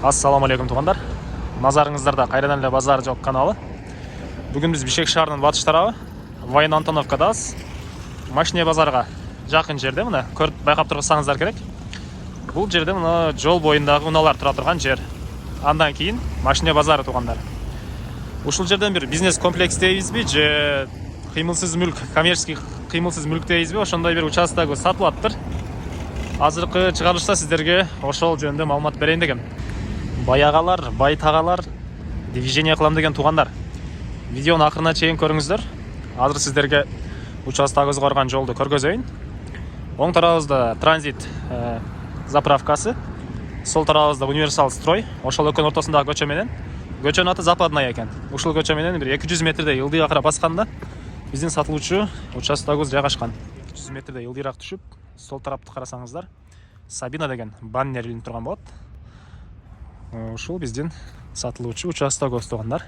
Ассаламу алейкум туғандар. Назарыңыздарда қайрадан эле базар жок каналы. Бүгін біз Бишкек шаарынын батыш тарабы Воин Антоновкадабыз. Машине базарға жақын жерде, мына көріп байқап тұрсаңыздар керек. Бұл жерде мына жол бойындағы унаалар тұра тұрған жер. Андан кейін машине базары туғандар. Ушул жерден бир бизнес комплекс дейбизби же кыймылсыз мүлк, коммерческий кыймылсыз мүлк дейбизби, ошондой бир участок сатылаттыр. Азыркы чыгарылышта сиздерге ошол жөнүндө маалымат берейин дегем. Баягалар, байтагалар, движение кылам деген тугандар. Видеону акырына чейин көрүңүздөр. Азыр сиздерге участогубузга барган жолду көргөзөйүн. Оң тарабыбызда транзит заправкасы, сол тарабыбызда универсал строй, ошол экөөнүн ортосундагы көчө менен. Көчөнүн аты Западная экен. Ушул көчө менен бир 200 метрдей ылдыйга карап басканда биздин сатылуучу участогубуз жайгашкан. 200 метрдей ылдыйраак түшүп, сол тарапты карасаңыздар, Сабина деген баннер илинип турган болот. Ушул биздин сатылуучу участогубуз тугандар.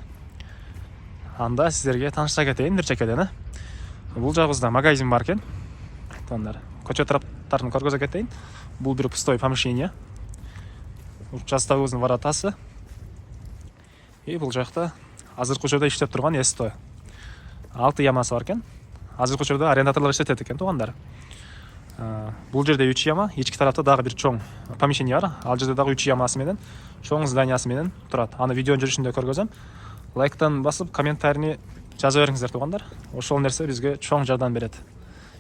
Анда сиздерге тааныштыра кетейин бир чекеден. Бул жагыбызда магазин бар экен. Тугандар, көчө тараптарын көргөзө кетейин. Бул бир пустой помещение. Участогубуздун воротасы. И бул жакта азыркы учурда иштеп турган эсто. 6 ямасы бар экен. Азыркы учурда арендаторлор иштетет экен тугандар. Бул жерде 3 яма, ички тарапта дагы бир чоң помещение бар. Ал жерде дагы 3 ямасы менен, чоң зданиясы менен турат. Аны видеонун жүрүшүндө көргөзөм. Лайктан басып, комментарийни жаза бериңиздер тугандар. Ошол нерсе бизге чоң жардам берет.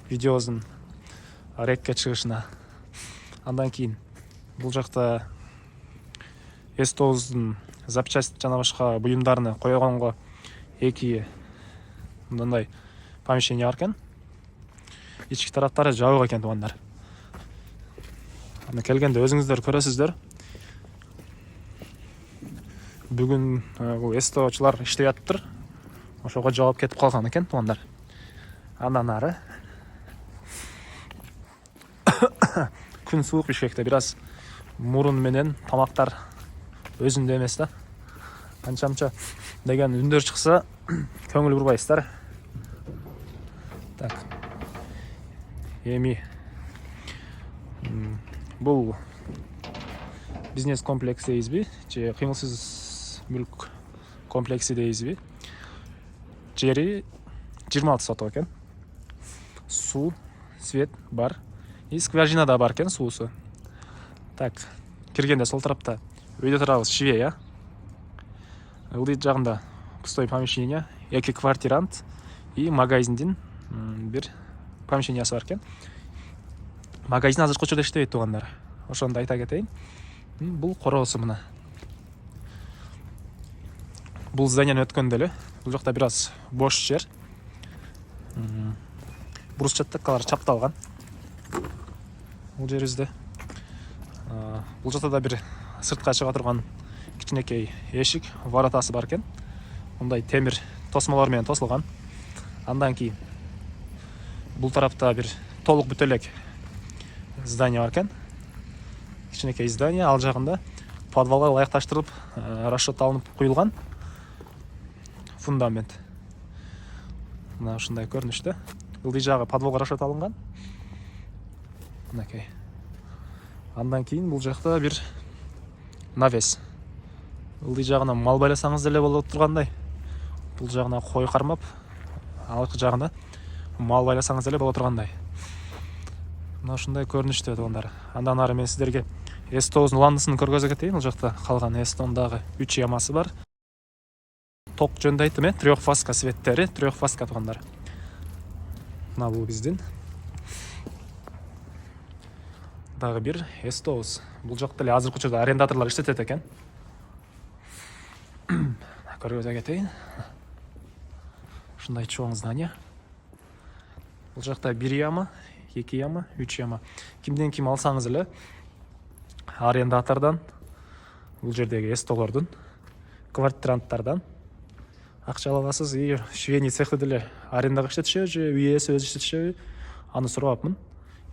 Видеобуздун рекке чыгышына. Андан кийин бул жакта эстобуздун запчасть жана башка буюмдарын койгонго 2 мындай помещение бар экен. Ички тараптары жабык экен тугандар. Аны келгенде өзүңүздөр көрөсүздөр. Бүгүн бул эсточулар иштеп жатыптыр. Ошого жооп кетип калган экен тугандар. Андан ары күн суук Бишкекте бир аз мурун менен тамактар өзүндө эмес да. Анча деген үндөр чыкса көңүл бурбайсыздар. Так. Эми бул бизнес комплекс дейбизби же кыймылсыз мүлк комплекси дейбизби? Жери 26 соток экен. Суу, свет бар. И скважина да бар экен суусу. Так, киргенде сол тарапта үйдө турабыз швея. Ылдый жагында пустой помещение, 2 квартирант и магазиндин бир помещениясы бар экен. Магазин азыркы учурда иштебейт тугандар. Ошондо айта кетейин. Бул короосу мына. Бул зданияны өткөндө эле бул жакта бир аз бош жер. Брусчаткалар чапталган. Бул жерибизде. Бул жакта да бир сыртка чыга турган кичинекей эшик, воротасы бар экен. Мындай темир тосмолор менен тосулган. Андан кийин бул тарапта бир толук бүтө элек здание бар экен. Кичинекей здание, ал жагында подвалга ылайыкташтырылып, расчет алынып куюлган фундамент. Мына ушундай көрүнүштө. Ылдый жагы подвалга расчет алынган. Мынакей. Андан кийин бул жакта бир навес. Ылдый жагына мал байласаңыз деле болот тургандай. Бул жагына кой кармап, алкы жагына мал байласаңыз деле болот тургандай. Мына ушундай көрүнүштө тугандар. Андан ары мен сиздерге эстобуздун уландысын көргөзө кетейин. Бул жакта калган эстондагы 3 ямасы бар. Ток жөнүндө айттым, трехфазка светтери, трехфазка тугандар. Мына бул биздин дагы бир эстобуз. Бул жакта эле азыркы учурда арендаторлор иштетет экен. Көргөзө кетейин. Ушундай чоң здание. Бул жакта 1 яма, 2 яма, 3 яма. Кимден ким алсаңыз эле арендатордон, бул жердеги эстолордун, квартиранттардан акча аласыз. И швейный цехты деле арендага иштетишеби же үй ээси өзү иштетишеби? Аны сурабапмын.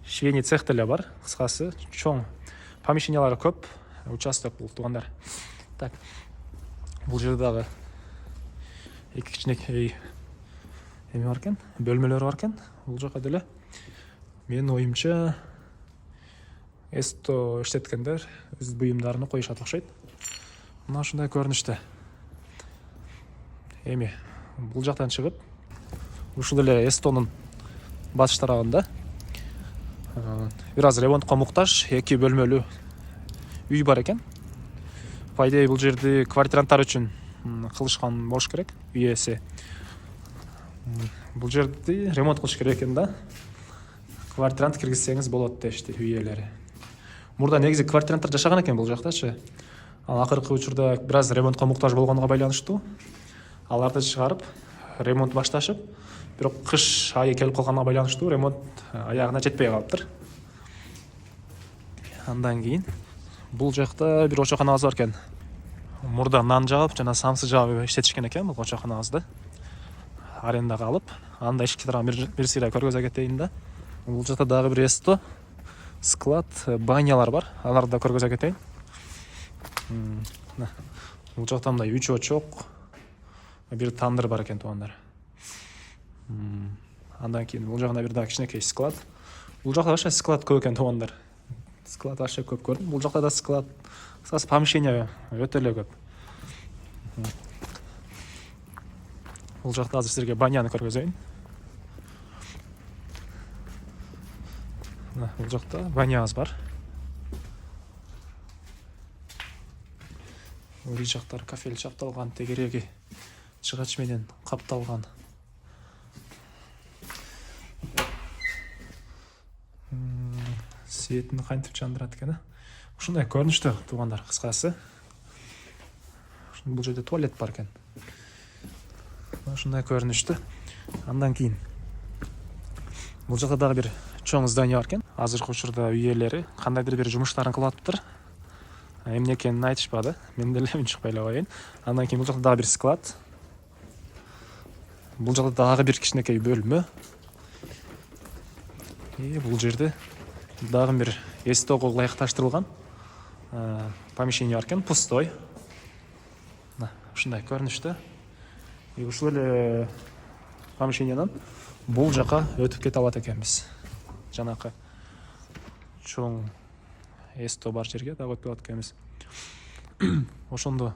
Швейный цех деле бар, кыскасы чоң помещениялары көп, участок бул тугандар. Так. Бул жерде дагы 2 кичинекей эме бар экен, бөлмөлөр бар экен. Бул жака деле менин оюмча Esto иштеткендер өз буюмдарын коюшат окшойт. Мына ушундай көрүнүштө. Эми бул жактан чыгып, ушул эле Эстонун батыш тарабында бир аз ремонтко муктаж 2 бөлмөлүү үй бар экен. По идее бул жерди квартиранттар үчүн кылышкан болуш керек, үй ээси. Бул жерди ремонт кылыш керек экен да. Квартирант киргизсеңиз болот дешти үй ээлери. Мурда негизи квартиранттар жашаган экен бул жактачы. Ал акыркы учурда бир аз ремонтко муктаж болгонуга байланыштуу аларды чыгарып, ремонт башташып, бирок кыш айы келип калганына байланыштуу ремонт аягына жетпей калыптыр. Андан кийин бул жакта бир очоканабыз бар экен. Мурда нан жаап жана самсы жаап иштетишкен экен бул очоканабызды. Арендага алып, анда ишке тараган бир сыйра көргөзө кетейин да. Бул жакта дагы бир Эсто склад, банялар бар. Аларды да көргөзө кетейин. Бул жакта мындай 3 очок, бир тандыр бар экен туугандар. Андан кийин бул жагында бир дагы кичинекей склад. Бул жакта вообще склад көп экен туугандар. Склад вообще көп көрдүм. Бул жакта да склад, кыскасы помещение өтө эле көп. Бул жакта азыр силерге баняны көргөзөйүн. Бул жакта банябыз бар. Үй жактар кафел чапталган, тегереги чыгач менен капталган. Светин кантип жандырат экен. Ушундай көрүнүштө туугандар, кыскасы. Бул жерде туалет бар экен. Ушундай көрүнүштө. Андан кийин бул жакта дагы бир чоң здание бар экен. Азыркы учурда үй ээлери кандайдыр бир жумуштарын кылып атыптыр. Эмне экенин айтышпады. Мен деле үн чыкпай эле коеюн. Андан кийин бул жакта дагы бир склад. Бул жакта дагы бир кичинекей бөлмө. Бул жерде дагы бир Эстого ылайыкташтырылган помещение бар экен, пустой. Ушундай көрүнүштө. Ушул эле помещениянан бул жака өтүп кете алат экенбиз. Жанакы чоң Эсто бар жерге дагы өтүп алат экенбиз. Ошондо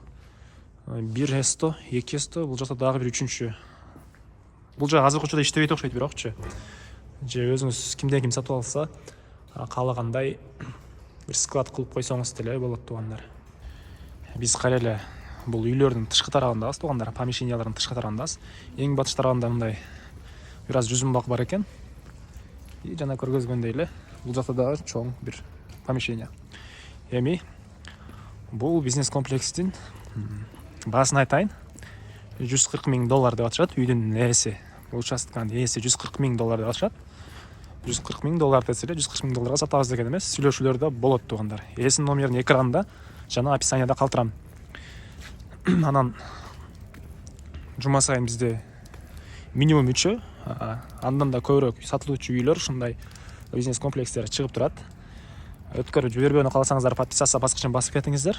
бир Эсто, 2 Эсто, бул жакта дагы бир 3-чү. Бул жак азыркы учурда иштебейт окшойт бирокчу. Же өзүңүз кимден ким сатып алса, каалагандай бир склад кылып койсоңуз деле болот туугандар. Биз кайра эле бул үйлөрдүн тышкы тарабындабыз туугандар, помещениялардын тышкы тарабындабыз. Эң батыш тарабында мындай бир аз жүзүмбак бар экен. Жана көргөзгөндөй эле бул жакта дагы чоң бир помещение. Эми бул бизнес комплекстин баасын айтайын. $140,000 деп атышат үйдүн ээси. Бул участканын ээси $140,000 деп атышат. $140,000 десе эле $140,000 сатабыз деген эмес, сүйлөшүүлөр да болот туугандар. Ээсинин номерин экранда жана описанияда калтырам. Анан жума сайын бизде минимум 3, андан да көбүрөөк сатылуучу үйлөр ушундай бизнес комплекстер чыгып турат. Өткөрүп жибербөөнү кааласаңыздар подписаться баскычын басып кетиңиздер.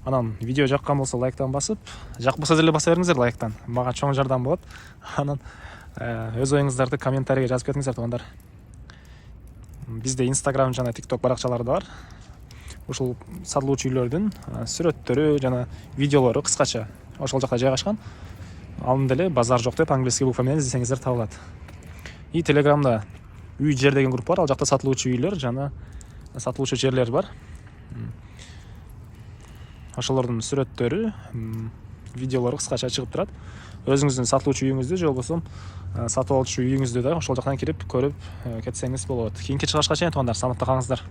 Анан видео жаккан болсо лайктан басып, жакпаса деле баса бериңиздер лайктан. Мага чоң жардам болот. Анан өз оюңуздарды комментарийге жазып кетиңиздер туугандар. Бизде Instagram жана TikTok баракчалары да бар. Ушул сатылуучу үйлөрдүн сүрөттөрү жана видеолору кыскача ошол жакта жайгашкан. Алын деле базар жок деп английский буква менен издесеңиздер табылат. И Telegramда үй жер деген групп бар. Ал жакта сатылуучу үйлөр жана сатылуучу жерлер бар. Ошолордун сүрөттөрү, видеолору кыскача чыгып турат. Өзүңүздүн сатылуучу үйүңүздү же болбосо сатып алчу үйүңүздү да ошол жактан кирип көрүп кетсеңиз болот. Кийинки чыгышка чейин туугандар, саламатта калыңыздар.